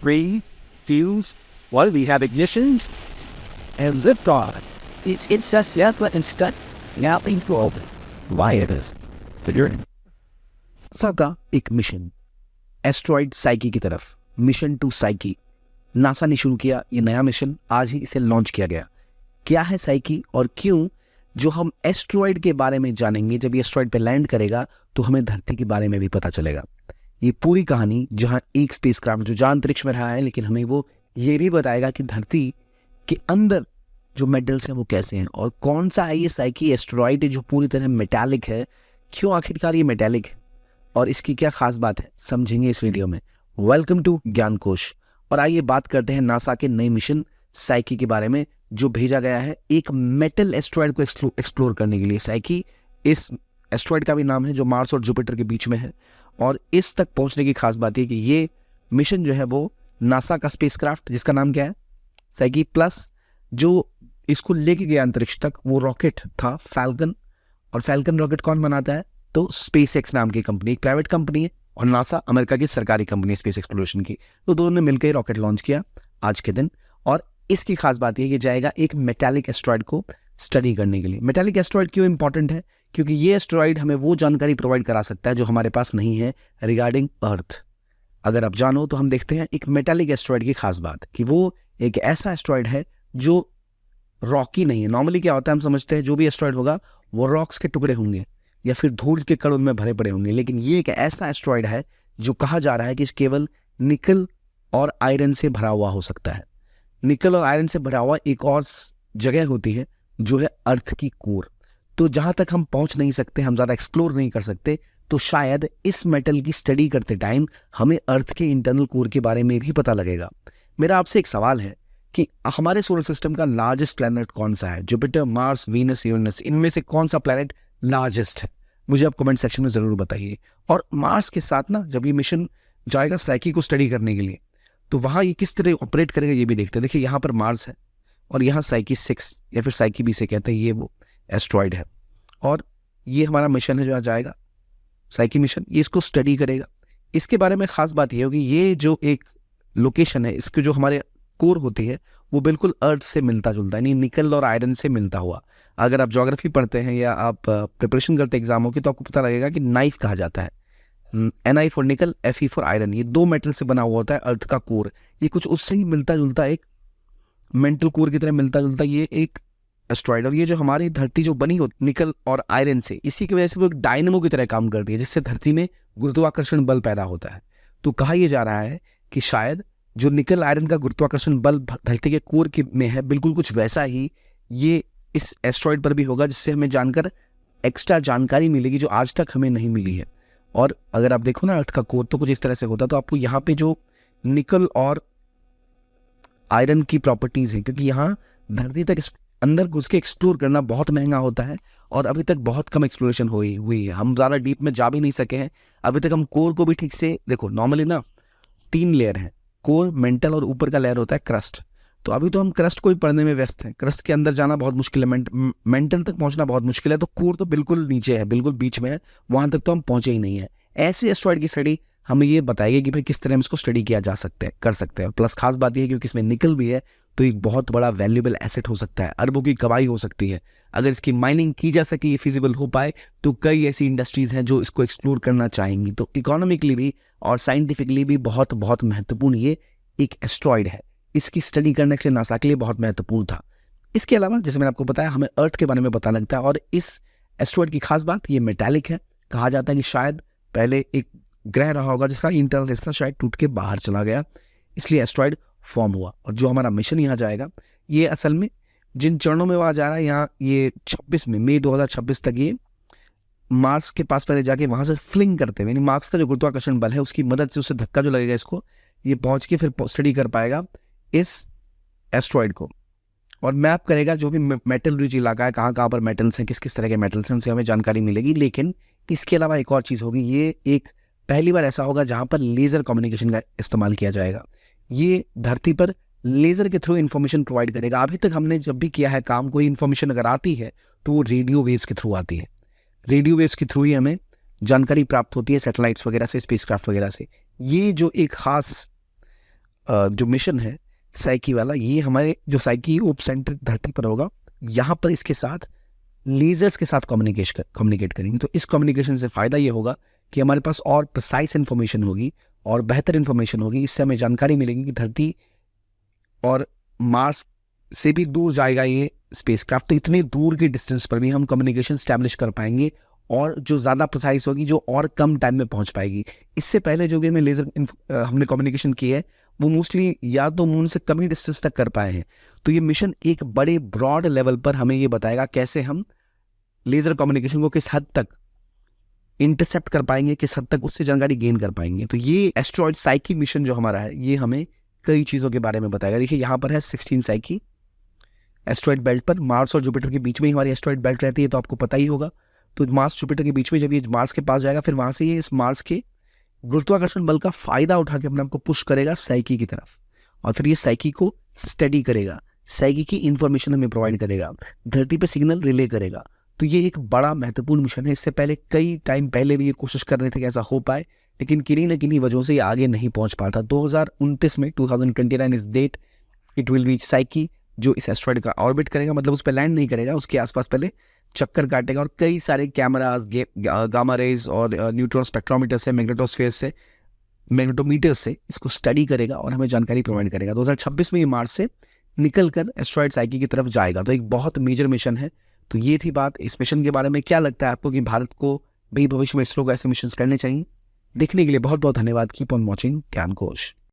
3, 2, 1. We have ignitions and liftoff. It's just and stuck now being forward. Why it is? NASA का एक mission asteroid psyche की तरफ, mission to psyche, NASA ने शुरू किया ये नया मिशन। आज ही इसे लॉन्च किया गया। क्या है साइकी और क्यों, जो हम एस्ट्रॉइड के बारे में जानेंगे। जब ये एस्ट्रॉइड पे लैंड करेगा तो हमें धरती के बारे में भी पता चलेगा। ये पूरी कहानी जहां एक स्पेसक्राफ्ट जो जहां अंतरिक्ष में रहा है, लेकिन हमें वो ये भी बताएगा कि धरती के अंदर जो मेटल्स हैं वो कैसे हैं और कौन सा है ये साइकी एस्ट्रॉइड जो पूरी तरह मेटालिक है। क्यों आखिरकार ये मेटालिक है और इसकी क्या खास बात है, समझेंगे इस वीडियो में। वेलकम टू ज्ञान कोश। और आइए बात करते हैं नासा के नए मिशन साइकी के बारे में, जो भेजा गया है एक मेटल एस्ट्रॉइड को एक्सप्लोर करने के लिए। साइकी इस एस्ट्रॉइड का भी नाम है जो मार्स और जुपिटर के बीच में है। और इस तक पहुंचने की खास बात है कि ये मिशन जो है वो नासा का स्पेसक्राफ्ट, जिसका नाम क्या है साइकी प्लस, जो इसको लेके गया अंतरिक्ष तक, वो रॉकेट था फैल्कन। और फैल्कन रॉकेट कौन बनाता है, तो स्पेसएक्स नाम की कंपनी, एक प्राइवेट कंपनी है, और नासा अमेरिका की सरकारी कंपनी है स्पेस एक्सप्लोरेशन की। तो दोनों ने मिलकर रॉकेट लॉन्च किया आज के दिन। और इसकी खास बात यह कि जाएगा एक मेटालिक एस्ट्रॉइड को स्टडी करने के लिए। मेटालिक एस्ट्रॉइड क्यों इंपॉर्टेंट है, क्योंकि ये एस्ट्रॉइड हमें वो जानकारी प्रोवाइड करा सकता है जो हमारे पास नहीं है रिगार्डिंग अर्थ। अगर आप जानो तो हम देखते हैं एक मेटालिक एस्ट्रॉइड की खास बात कि वो एक ऐसा एस्ट्रॉइड है जो रॉकी नहीं है। नॉर्मली क्या होता है, हम समझते हैं जो भी एस्ट्रॉइड होगा वो रॉक्स के टुकड़े होंगे या फिर धूल के कण उनमें भरे पड़े होंगे, लेकिन ये एक ऐसा एस्ट्रॉइड है जो कहा जा रहा है कि केवल निकल और आयरन से भरा हुआ हो सकता है। निकल और आयरन से भरा हुआ एक और जगह होती है जो है अर्थ की कोर। तो जहां तक हम पहुंच नहीं सकते, हम ज़्यादा एक्सप्लोर नहीं कर सकते, तो शायद इस मेटल की स्टडी करते टाइम हमें अर्थ के इंटरनल कोर के बारे में भी पता लगेगा। मेरा आपसे एक सवाल है कि हमारे सोलर सिस्टम का लार्जेस्ट प्लैनेट कौन सा है, जुपिटर, मार्स, वीनस, यूरेनस, इनमें से कौन सा प्लैनेट लार्जेस्ट है? मुझे आप कमेंट सेक्शन में ज़रूर बताइए। और मार्स के साथ ना जब ये मिशन जाएगा साइकी को स्टडी करने के लिए, तो वहाँ ये किस तरह ऑपरेट करेगा ये भी देखते हैं। देखिए यहाँ पर मार्स है और यहाँ साइकी 6 या फिर साइकी भी से कहते हैं, ये वो एस्ट्रॉइड है। और ये हमारा मिशन है जो आज जाएगा साइकी मिशन, ये इसको स्टडी करेगा। इसके बारे में ख़ास बात ये होगी, ये जो एक लोकेशन है, इसके जो हमारे कोर होती है वो बिल्कुल अर्थ से मिलता जुलता है, यानी निकल और आयरन से मिलता हुआ। अगर आप ज्योग्राफी पढ़ते हैं या आप प्रिपरेशन करते हैं एग्जामों की, तो आपको पता लगेगा कि नाइफ कहा जाता है, Ni फॉर निकल, Fe फॉर आयरन। ये 2 मेटल से बना हुआ होता है अर्थ का कोर। ये कुछ उससे ही मिलता जुलता, एक मेंटल कोर की तरह मिलता जुलता ये एक एस्ट्रॉइड। और ये जो हमारी धरती जो बनी होती निकल और आयरन से, इसी की वजह से वो एक डायनेमो की तरह काम करती है, जिससे धरती में गुरुत्वाकर्षण बल पैदा होता है। तो कहा यह जा रहा है कि शायद जो निकल आयरन का गुरुत्वाकर्षण बल धरती के कोर में है, बिल्कुल कुछ वैसा ही ये इस एस्ट्रॉइड पर भी होगा, जिससे हमें जानकर एक्स्ट्रा जानकारी मिलेगी जो आज तक हमें नहीं मिली है। और अगर आप देखो ना अर्थ का कोर तो कुछ इस तरह से होता, तो आपको यहाँ पे जो निकल और आयरन की प्रॉपर्टीज़ हैं, क्योंकि यहाँ धरती तक अंदर घुस के एक्सप्लोर करना बहुत महंगा होता है और अभी तक बहुत कम एक्सप्लोरेशन हुई है। हम ज़्यादा डीप में जा भी नहीं सके हैं अभी तक। हम कोर को भी ठीक से देखो, नॉर्मली ना 3 लेयर हैं, कोर, मेंटल और ऊपर का लेयर होता है क्रस्ट। तो अभी तो हम क्रस्ट को ही पढ़ने में व्यस्त हैं। क्रस्ट के अंदर जाना बहुत मुश्किल है, मेंटल तक पहुंचना बहुत मुश्किल है। तो कोर तो बिल्कुल नीचे है, बिल्कुल बीच में है, वहां तक तो हम पहुंचे ही नहीं है। ऐसे एस्ट्रॉइड की स्टडी हमें ये बताएगी कि भाई किस तरह हम इसको स्टडी किया जा सकता है, कर सकते हैं। प्लस खास बात यह है क्योंकि इसमें निकल भी है, तो एक बहुत बड़ा वैल्यूएबल एसेट हो सकता है, अरबों की कमाई हो सकती है। अगर इसकी माइनिंग की जा सके, ये फिजिबल हो पाए, तो कई ऐसी इंडस्ट्रीज हैं जो इसको एक्सप्लोर करना चाहेंगी। तो इकोनॉमिकली भी और साइंटिफिकली भी बहुत बहुत महत्वपूर्ण ये एक एस्ट्रॉइड है। इसकी स्टडी करने के लिए नासा के लिए बहुत महत्वपूर्ण था। इसके अलावा जैसे मैंने आपको बताया, हमें अर्थ के बारे में पता लगता है। और इस एस्ट्रॉइड की खास बात, ये मेटालिक है। कहा जाता है कि शायद पहले एक ग्रह रहा होगा जिसका इंटरनल हिस्सा शायद टूट के बाहर चला गया, इसलिए एस्ट्रॉइड फॉर्म हुआ। और जो हमारा मिशन यहाँ जाएगा, ये असल में जिन चरणों में वहाँ जा रहा है, यहाँ ये 26 में मई 2026 तक ये मार्स के पास पहले जाके वहाँ से फ्लिंग करते हुए, यानी मार्स का जो गुरुत्वाकर्षण बल है उसकी मदद से, उससे धक्का जो लगेगा इसको, ये पहुँच के फिर स्टडी कर पाएगा इस एस्ट्रॉइड को। और मैप करेगा जो भी मेटल रिच इलाका है, कहाँ कहाँ पर मेटल्स हैं, किस किस तरह के मेटल्स हैं, उनसे हमें जानकारी मिलेगी। लेकिन इसके अलावा एक और चीज़ होगी, ये एक पहली बार ऐसा होगा जहाँ पर लेज़र कम्युनिकेशन का इस्तेमाल किया जाएगा। ये धरती पर लेज़र के थ्रू इन्फॉर्मेशन प्रोवाइड करेगा। अभी तक हमने जब भी किया है काम, कोई इन्फॉर्मेशन अगर आती है तो वो रेडियो वेव्स के थ्रू आती है। रेडियो वेव्स के थ्रू ही हमें जानकारी प्राप्त होती है, सैटेलाइट्स वगैरह से, स्पेसक्राफ्ट वगैरह से। ये जो एक खास जो मिशन है साइकी वाला, ये हमारे जो साइकी उप सेंटर धरती पर होगा, यहाँ पर इसके साथ लेजर्स के साथ कम्युनिकेट करेंगे। तो इस कम्युनिकेशन से फ़ायदा ये होगा कि हमारे पास और प्रिसाइज इन्फॉर्मेशन होगी और बेहतर इन्फॉर्मेशन होगी। इससे हमें जानकारी मिलेगी कि धरती और मार्स से भी दूर जाएगा ये स्पेसक्राफ्ट, तो इतने दूर की डिस्टेंस पर भी हम कम्युनिकेशन स्टैब्लिश कर पाएंगे और जो ज़्यादा प्रिसाइज होगी, जो और कम टाइम में पहुंच पाएगी। इससे पहले जो भी हमें हमने कम्युनिकेशन की है वो मोस्टली या तो मून से कम ही डिस्टेंस तक कर पाए हैं। तो ये मिशन एक बड़े ब्रॉड लेवल पर हमें ये बताएगा कैसे हम लेज़र कम्युनिकेशन को किस हद तक इंटरसेप्ट कर पाएंगे, किस हद तक उससे जानकारी गेन कर पाएंगे। तो ये एस्ट्रॉयड साइकी मिशन जो हमारा है, ये हमें कई चीज़ों के बारे में बताएगा। देखिए यहाँ पर है 16 साइकी एस्ट्रॉयड बेल्ट पर। मार्स और जुपिटर के बीच में ही हमारी एस्ट्रॉयड बेल्ट रहती है, तो आपको पता ही होगा। तो मार्स जुपिटर के बीच में जब ये मार्स के पास जाएगा, फिर वहाँ से ये इस मार्स के गुरुत्वाकर्षण बल का फ़ायदा उठा के अपने आप को पुश करेगा साइकी की तरफ, और फिर ये साइकी को स्टडी करेगा, साइकी की इंफॉर्मेशन हमें प्रोवाइड करेगा, धरती पे सिग्नल रिले करेगा। तो ये एक बड़ा महत्वपूर्ण मिशन है। इससे पहले कई टाइम पहले भी ये कोशिश कर रहे थे कि ऐसा हो पाए, लेकिन किन्हीं न किन्हीं वजहों से ये आगे नहीं पहुंच पाता। 2029 में 2029 इस date it will reach Psyche, जो इस एस्ट्रॉयड का ऑर्बिट करेगा, मतलब उस पर लैंड नहीं करेगा, उसके आसपास पहले चक्कर काटेगा और कई सारे कैमरास, गामा रेज और न्यूट्रॉन स्पेक्ट्रोमीटर से, मैग्नेटोस्फेयर से, मैग्नेटोमीटर से इसको स्टडी करेगा और हमें जानकारी प्रोवाइड करेगा। 2026 में ये मार्स से निकलकर एस्ट्रॉयड साइकी की तरफ जाएगा। तो एक बहुत मेजर मिशन है। तो ये थी बात इस मिशन के बारे में। क्या लगता है आपको कि भारत को भी भविष्य में इसरो को ऐसे मिशन करने चाहिए? देखने के लिए बहुत बहुत धन्यवाद। कीप ऑन वॉचिंग ज्ञान कोश।